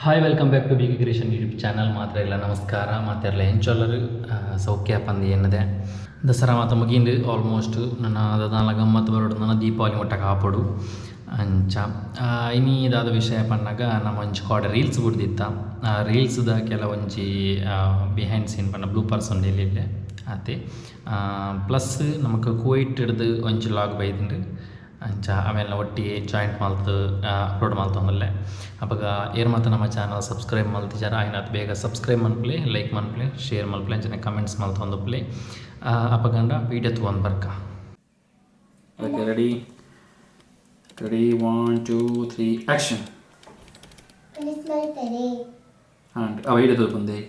Hi welcome back to bkcreation YouTube channel. ಮಾತ್ರ ಇಲ್ಲ ನಮಸ್ಕಾರ ಮಾತಾಡಲ್ಲ ಹೆಂಚೊಲ್ಲರು ಸೌಖ್ಯ ಪಂದು ಎನ್ನದೆ ದಸರಾ ಮಾತ ಮುಗಿಂದು ಆಲ್ಮೋಸ್ಟ್ ನನ್ನ ಅದನ್ನೆಲ್ಲ ಗಮ್ಮತ್ತು ಬರೋಡು ನನ್ನ ದೀಪಾವಳಿ ಮೊಟ್ಟ ಕಾಪಾಡು ಅಂಚ ಇನಿ ಇದಾದ ವಿಷಯ ಪನ್ನಾಗ ನಮ್ಮ ಒಂಚು ಕಾಡ ರೀಲ್ಸ್ ಬಿಡ್ದಿತ್ತ ರೀಲ್ಸ್ದ ಕೆಲವೊಂಜಿ ಬಿಹೈಂಡ್ ಸೀನ್ ಪನ್ನ ಬ್ಲೂಪರ್ಸ್ ಉಂಡು ಇಲ್ಲಿ ಅದೇ ಪ್ಲಸ್ ನಮಗೆ ಕುವೈಟ್ಡ್ದು ಒಂಚು ಲಾಗ್ ಬೈದಿಂಡು ಅಂಚ ಆಮೇಲೆ ಒಟ್ಟಿಗೆ ಜಾಯಿಂಟ್ ಮಲ್ತು ಅಪ್ಲೋಡ್ ಮಲ್ತೊಂದಲ್ಲೇ ಅವಾಗ ಏರ್ ಮಾತ್ರ ನಮ್ಮ ಚಾನಲ್ ಸಬ್ಸ್ಕ್ರೈಬ್ ಮಲ್ತಿದ್ದಾರೆ ಆಯ್ನದು ಬೇಗ ಸಬ್ಸ್ಕ್ರೈಬ್ ಮನ್ಪ್ಲೆ ಲೈಕ್ ಮನ್ಪ್ಲೆ ಶೇರ್ ಮಲ್ಪ್ಲೆ ಅಂಚನೆ ಕಮೆಂಟ್ಸ್ ಮಲ್ತೊಂದುಪ್ಲೆ ಅಪ್ಪಗಂಡ ವೀಡಿಯೋ ತೊಗೊಂಡು ಬರ್ಕ. Okay ready 1 2 3 action. ಅವ ಇಡದು ಬಂದೆ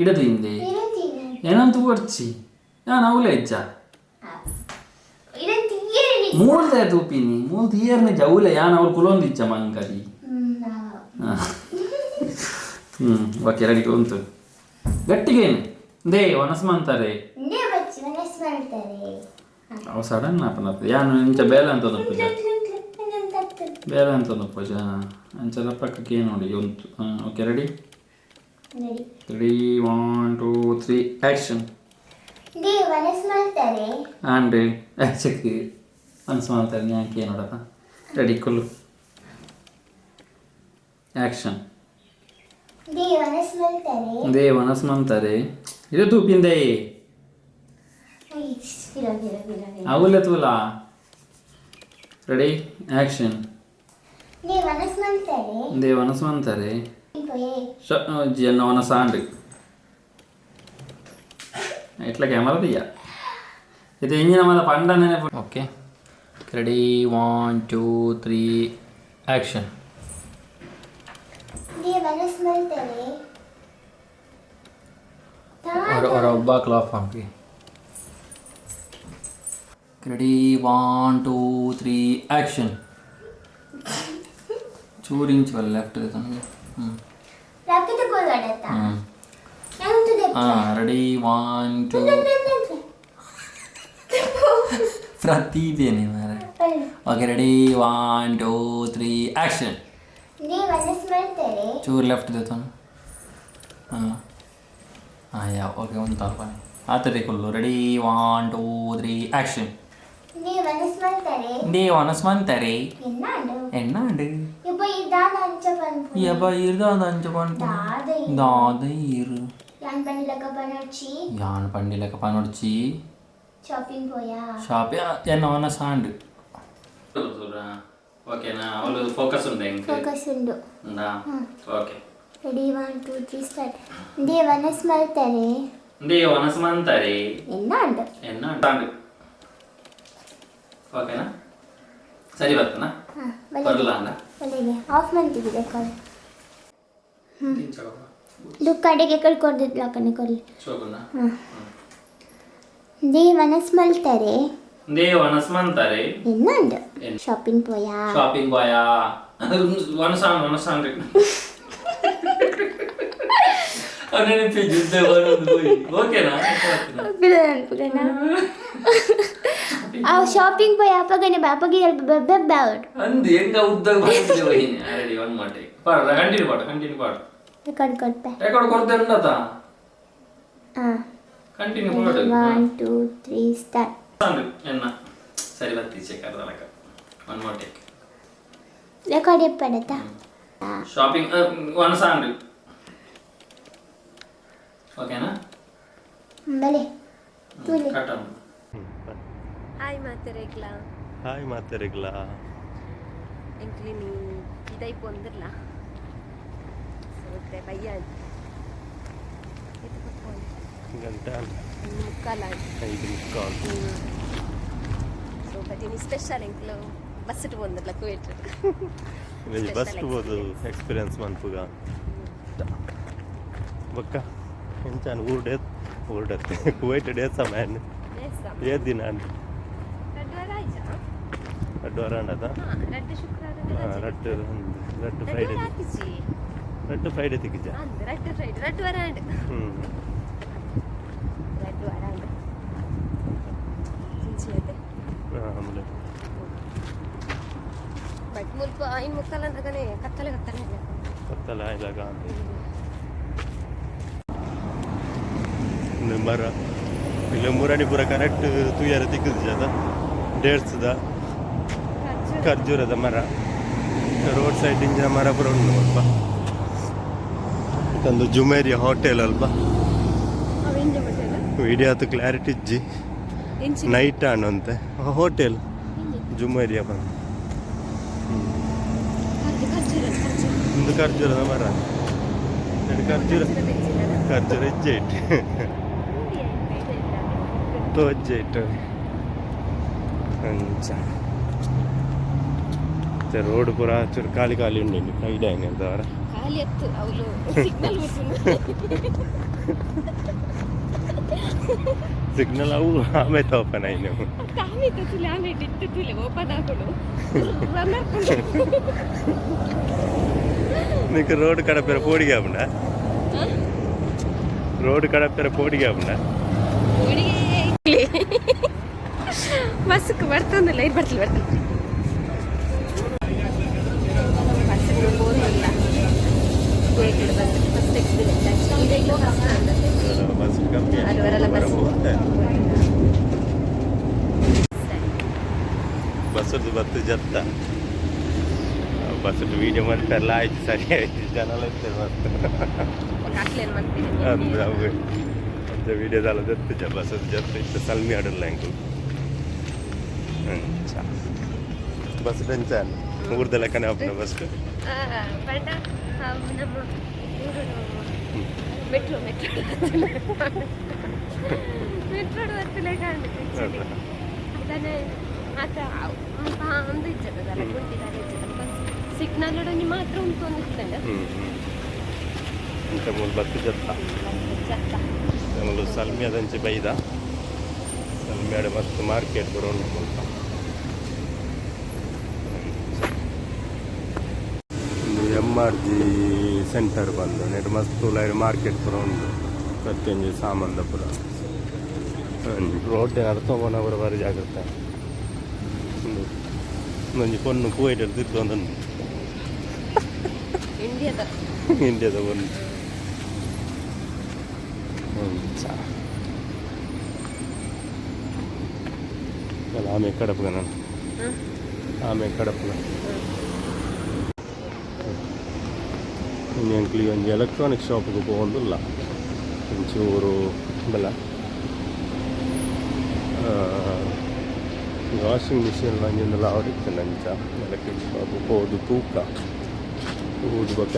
ಇಡದು ಹಿಂದೆ ಏನಂತ ಬರ್ಚಿ ನಾನು ಅವಲೇ ಇಜ್ಜ ಮೂಲ್ದೆ ತೂಪಿನಿ ಮೂಲ್ ತೀಯರ್ನೆ ಜೌಲೆ ಯಾನ್ ಅವ್ರು ಕುಲೊಂದಿಚ್ಚ ಮಂಕದಿ ಓಕೆ ರೆಡಿ ಉಂಟು ಗಟ್ಟಿಗೇನು ದೇ ಒನಸ್ಮಂತಾರೆ ಅವು ಸಡನ್ ಆಪನಪ್ಪ ಯಾನು ಇಂಚ ಬೇಲೆ ಅಂತ ಪೂಜ ಬೇಲೆ ಅಂತ ಪೂಜ ಅಂಚದ ಪಕ್ಕಕ್ಕೆ ಏನು ನೋಡಿ ಉಂಟು. Okay ready 3 1 2 3 action. ಆ್ಯಂಡ್ ಆ್ಯಕ್ಷಕ್ಕೆ ಮನಸ್ಸು ಮಾಡ್ತಾರೆ ಯಾಕೆ ನೋಡಪ್ಪ. Ready Kullu action. ದೇವನಸ್ಮಂತಾರೆ ಇದು ತೂಪಿಂದೆ ಅವಲೆ ತೂಲ. Ready action. ದೇವನಸ್ಮಂತಾರೆ ಜನ ಸಾಂಡ್ ఇట్లా కెమెరా తీయ ఇది ఏం మన పండ. Okay ready 1 2 3 action. और अब्बा क्लॉफ हमकी रेडी 1 2 3 एक्शन. चूरिंच वाला लेफ्ट देता हूँ लेफ्ट तो कोई गड़ता रेडी 1 2 प्रतिभेनी मारे. Okay ready 1 2 3 action. चूर लेफ्ट देता हूँ या ओके ಒಂದು ತಪ್ಪ ಆತದೆ ಕೊಲ್ಲು. Ready 1 2 3 action. ದೇವನಸ್ಮಂತಾರೆ ಎನ್ನಾಂಡು ಯಬ್ಬ ಇರ್ದಾದ ಅಂಚ ಪಂಪ ದಾದೈರು ಯಾನ್ ಪಂಡಿಲಕ ಪನೊಡ್ಚಿ షాపింగ్ ఎన్న సాండ్. ఓకేనా వాళ్ళు ఫోకస్ ఉండే ఫోకస్ ఉండు ఓకే రెడీ 1 2 3 ಸ್ಟಾರ್ಟ್. ದೇವನಸ್ಮಂತಾರೆ ಎನ್ನಾಂಡು ಓಕೆನಾ ಸರಿ ಬರ್ತನಾ ಬರಲ್ಲ ಅಂದ ಒಳ್ಳೆಗೆ ಆಫ್ ಮಾಡ್ತಿದ್ದೆ ಕಾಲ್ ದುಃಖ ಅಡಿಗೆ ಕಳ್ಕೊಂಡಿದ್ಲ ಕಣೆ ಕೊಲ್ಲಿ ಶೋಕುನಾ. ದೇವನಸ್ಮಂತಾರೆ ಎನ್ನಾಂಡು ಶಾಪಿಂಗ್ పోయా వనసాండ్ అని పిలిస్తే ఓకేనా ఆ షాపింగ్ పోయి అప్పగానే బాపకి బెబ్బౌట్ అంది ఇంకా ఉద్దగ పోయింది. రెడీ వన్ మాట కంటిన్యూ పాడు ರೆಕಾರ್ಡ್ ಕೊಡ್ತೆ ರೆಕಾರ್ಡ್ ಕೊಡ್ತೆ ಅನ್ನತ ಕಂಟಿನ್ಯೂ ಮಾಡು 1 2 3 ಸ್ಟಾರ್ಟ್. ಸಾಂಡ್ ಎನ್ನ ಸರಿ ಬತ್ತಿ ಚೆಕ್ ಅದಲಕ ಒನ್ ಮೋರ್ ಟೇಕ್ ರೆಕಾರ್ಡ್ ಎಪ್ಪಡತಾ ಶಾಪಿಂಗ್ ಒನ್ ಸಾಂಡ್ ಓಕೆನಾ ಬಲೆ ತುಲಿ ಕಟ್ ಹಾಯ್ ಮಾತೆರೆಗ್ಲಾ ಎಂಕ್ಲಿ ನೀ ಇದೈ ಪೊಂದಿರ್ಲ ಸೋತೆ ಪಯ್ಯ ಇದು ಪಟ್ಕೊಂಡು ಗಂಟ ಮುಕ್ಕಾಲ 5 ಮುಕ್ಕಾಲು ಸೊ ಬಟ್ ಇನಿ ಸ್ಪೆಷಲ್ ಎಂಕ್ಲು ಬಸ್ ಇಟ್ಟು ಬಂದಿರ್ಲ ಕುವೇಟ್ ಬಸ್ ಬೋದು ಎಕ್ಸ್ಪೀರಿಯನ್ಸ್ ಮನ್ಪುಗ ಬಕ್ಕ ಎಂಚಾನ್ ಊರ್ಡತ್ತೆ ಕುವೈಟ್ ಡೇ ಸಮಯನ್ ಏ ದಿನ ರಡ್ಡು ಅರಾಂಡದ ರಡ್ಡು ಫ್ರೈಡೆ ತಿಕ್ಕಿಜ ರಡ್ಡು ಅರಾಂಡ್ ಬಟ್ ಮುಲ್ಪ ಐನ್ ಮುಕ್ಕಲ್ಲ ಅಂದ್ರಗನೆ ಕತ್ತಲೆ ಗೊತ್ತಲ್ಲ ಇದಾಗ ಮರ ಇಲ್ಲ ಮುರಾಣಿ ಪೂರ ಕರೆಕ್ಟ್ ತೂಯಾರ ತಿಕ್ಕದ ಜಾಗ ಡೇಟ್ಸ್ದ ಖರ್ಜೂರದ ಮರ ರೋಡ್ ಸೈಡ್ ಇಂಜಿನ ಮರ ಪೂರ ಉಂಟು ಅಲ್ಪ ಒಂದು ಜುಮೇರಿಯ ಹೋಟೆಲ್ ಅಲ್ಪ ವಿಡಿಯೋ ಅದು ಕ್ಲಾರಿಟಿ ಇಜ್ಜಿ ನೈಟ್ ಅನ್ನುವಂತೆ ಹೋಟೆಲ್ ಜುಮೇರಿಯ ಬಂದು ಒಂದು ಖರ್ಜೂರದ ಮರ ಖರ್ಜೂರ ಹೆಜ್ಜೆ ಇಟ್ಟು ಹೆಜ್ಜೆ ಇಟ್ಟು ಅಂಚ ರೋಡ್ ಪೂರ ಚೂರು ಖಾಲಿ ಖಾಲಿ ಉಂಡು ಐಡಿಯಾ ಹೆಂಗೆ ಅಂತ ಅವರ ಸಿಗ್ನಲ್ ಅವು ಆಮೇಲೆ ಓಪನ್ ಆಯ್ತು నీకు రోడ్డు కడపర పోడిగా ఉండా రోడ్డు కడపర పోడిగా ఉండా బస్సుకు పడుతుంది లైట్ బట్టలు పడుతుంది ಬಸ್ಸದ್ದು ಬತ್ತು ಜತ್ತ ಬಸ್ಸದ್ದು ವೀಡಿಯೋ ಮಾಡ್ತಾರಲ್ಲ ಆಯ್ತು ಸರಿ ಆಯ್ತು ಜನ ಇರ್ತಾರೆ ಮತ್ತೆ ಅಂತ ವೀಡಿಯೋದಲ್ಲ ಜತ್ತ ಬಸ್ಸದ್ದು ಜತ್ತ ಇತ್ತು ಸಲ್ಮಿ ಆಡಲ್ಲ ಹೆಂಗು ಬಸ್ ಟೆನ್ಷನ್ ಊರ್ದೆಲ್ಲ ಕನೆ ಹೋಗ್ತಾನೆ ಬಸ್ ಮೆಟ್ರೋ ಮೆಟ್ರೋ ಮೆಟ್ರೋಡು ಗೊತ್ತಿಲ್ಲ ಕಾಣ್ತದೆ ಅದನ್ನೇ ಮಾತ್ರ ಒಂದು ಇಜ್ಜದಲ್ಲ ಗುಂಟಿದಾರ ಇಜ್ಜದ ಬಸ್ ಸಿಗ್ನಲ್ ಮಾತ್ರ ಉಂಟು ಅಂದಿತ್ತಂಡ ಇಂಥ ಮೂಲ ಬತ್ತು ಜತ್ತ ಜನಗಳು ಸಲ್ಮಿ ಅದಂಚೆ ಬೈದ ಸಲ್ಮಿ ಆಡ ಮಸ್ತ್ ಮಾರ್ಕೆಟ್ ಬರೋಣ ಸ್ವಲ್ಪ MRG ಸೆಂಟರ್ ಬಂದು ನೆಟ್ ಮಸ್ತ್ ಲೈಟ್ ಮಾರ್ಕೆಟ್ ಪೂರ ಉಂಟು ಪ್ರತಿಯೊಂದು ಸಾಮಾನ್ದ ಪೂರ ರೋಡ್ ಅರ್ಥವನ್ನ ಪೂರ ಬಾರಿ ಜಾಗ್ರತೆ ಒಂಜಿ ಪೊನ್ನು ಕುವೈಟಲ್ಲಿ ತಿರ್ಕೊಂಡು ಇಂಡಿಯಾದ ಒಂದು ಆಮೇಲೆ ಕಡಪಗ ನಾನು ಆಮೇಲೆ ಕಡಪಗ ഞങ്ങൾക്ക് ഈ എലക്ട്രോണിക് ഷോപ്പിൽ പോകുന്നില്ല ಒಂಚೂರು ಬಲ ವಾಷಿಂಗ್ ಮಿಷಿನ್ ಅಂಜೆಲ್ಲ ಅವರಿತ್ತು ನಂಚ ಎಲೆಕ್ಟ್ರಿಕ್ ಶಾಪ್ ಹೋದು ತೂಕ ಊದು ಬಕ್ಕ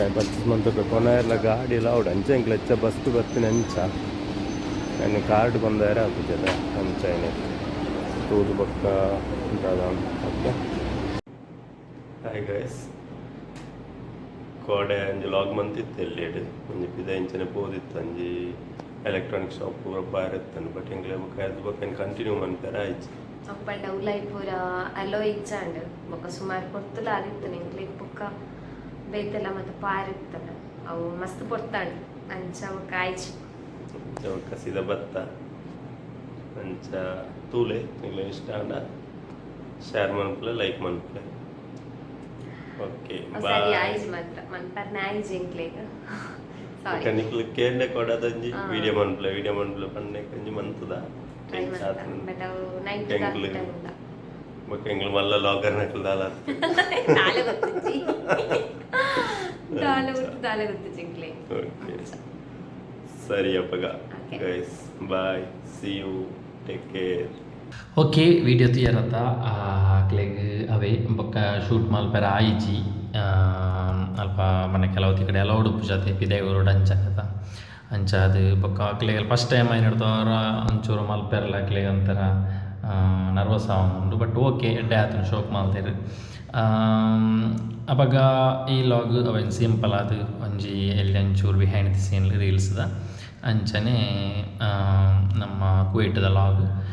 ಮಂತಕ್ಕೆ ಕೊನೆ ಎಲ್ಲ ಗಾಡಿ ಎಲ್ಲ ಅವಡು ಅಂಚೆ ಎಂಕ್ಲೆ ಹೆಚ್ಚ ಬಸ್ತು ಬರ್ತೀನಿ ಅಂಚ ನನ್ನ ಕಾರ್ಡ್ ಬಂದಾರೆ ಆಗ್ತದೆ ಅಂಚ ಏನಾಯ್ತು ಊದು ಬಕ್ಕ ಓಕೆ ಹಾಯ್ ಗೈಸ್ ಕೋಡೆ ಅಂಜಿ ಲಾಗ್ ಮಂತಿತ್ತು ಎಲ್ಲೇಡು ಒಂಜಿ ಪಿದ ಇಂಚನೆ ಪೋದಿತ್ತು ಅಂಜಿ ಎಲೆಕ್ಟ್ರಾನಿಕ್ ಶಾಪ್ ಪೂರ ಬಾರ್ ಇತ್ತನು ಬಟ್ ಎಂಗ್ಲೆ ಬೊಕ್ಕ ಎದ್ದು ಬೊಕ್ಕ ಕಂಟಿನ್ಯೂ ಮನ್ಪೇರ ಆಯ್ತು ಅಪ್ಪಂಡ ಉಲೈ ಪೂರ ಅಲೋ ಇಚ್ಚಾಂಡ್ ಬೊಕ್ಕ ಸುಮಾರು ಪೊರ್ತುಲ ಆಗಿತ್ತು ಎಂಗ್ಲೆ ಬೊಕ್ಕ ಬೇತೆಲ್ಲ ಮತ್ತೆ ಪಾರ್ ಇತ್ತಲ್ಲ ಅವು ಮಸ್ತ್ ಪೊರ್ತಾಂಡ್ ಅಂಚ ಬೊಕ್ಕ ಆಯ್ಚು ಅಂಚ ಬೊಕ್ಕ ಸೀದ ಬತ್ತ ಅಂಚ ತೂಲೆ ಎಂಗ್ಲೆ ಇಷ್ಟ ಅಂಡ ಶೇರ್ ಮನ್ಪಲೆ ಲೈಕ್ ಮನ್ಪಲೆ ಓಕೆ ಸರಿ ಆಯ್ತು ಮಾತ್ರ ಮನ್ಪರ್ ನಾಯ್ಜ್ ಎಂಕ್ಲೆಗ ಸಾರಿ ಕನಿಕ್ಲು ಕೇಂಡೆ ಕೊಡದಂಜಿ ವಿಡಿಯೋ ಮನ್ಪಲೆ ಪನ್ನೆ ಕಂಜಿ ಮಂತದ ಟ್ರೈ ಮಾಡ್ತಾನೆ ಬಟ್ ಅವು ನೈಟ್ ದಾಟ ಬೊಕ್ಕ ಎಂಗ್ಲು ಮಲ್ಲ ಲಾಗರ್ ನಕ್ಲು ದಾಲ ದಾಲೆ ಗೊತ್ತಿಜ್ಜಿ ದಾಲೆ ಗೊತ್ತಿಜ್ಜಿ ಎಂಕ್ಲೆ ಓಕೆ ಸರಿ ಅಪ್ಪಗ guys bye see you take care okay video ತೀಯರತ್ತ ಕ್ಲೆಗ್ ಅವೇ ಬೊಕ್ಕ ಶೂಟ್ ಮಲ್ಪೆರ ಆಯ್ಜಿ ಅಲ್ಪ ಮನೆ ಕೆಲವತ್ತಿ ಕಡೆ ಎಲ್ಲ ಉಡುಪು ಜೊತೆ ಪಿದೆಗೆ ರೋಡ್ ಅಂಚಕತ್ತ ಅಂಚ ಅದು ಬೊಕ್ಕ ಕ್ಲೆಗ್ ಫಸ್ಟ್ ಟೈಮ್ ಏನಿಡ್ತವ್ರ ಒಂಚೂರು ಮಲ್ಪೆರಲ್ಲ ಕ್ಲೆಗ್ ಒಂಥರ ನರ್ವಸ್ ಆಗುಂಡು ಬಟ್ ಓಕೆ ಎಡ್ಡೆ ಆತನು ಶೋಕ್ ಮಲ್ತೇರು ಅವಾಗ ಈ ಲಾಗ್ ಅವೇನು ಸಿಂಪಲ್ ಅದು ಒಂಜಿ ಎಲ್ಲಿ ಒಂಚೂರು ಬಿಹೈಂಡ್ ದಿ ಸೀನ್ ರೀಲ್ಸ್ದ ಅಂಚನೆ ನಮ್ಮ ಕುವೈಟ್ದ ಲಾಗ್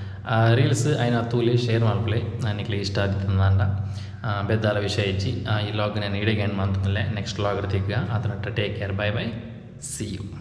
ರೀಲ್ಸ್ అయినా ತೂಲೆ ಶೇರ್ ಮಲ್ಪಲೆ ನನಗೆ ಇಷ್ಟ ಆದಿತ್ತಂದ ಬೆದ್ದಾಲ ವಿಷಯ ಇಜ್ಜಿ ಈ ಲಾಗ್ ನಾನು ಇಡೆಗೆ ಏನು ಮಾಡ್ತಲೇ ನೆಕ್ಸ್ಟ್ ಲಾಗ್ ತೆಗ್ಗ ಅದನ್ನ take care bye bye see you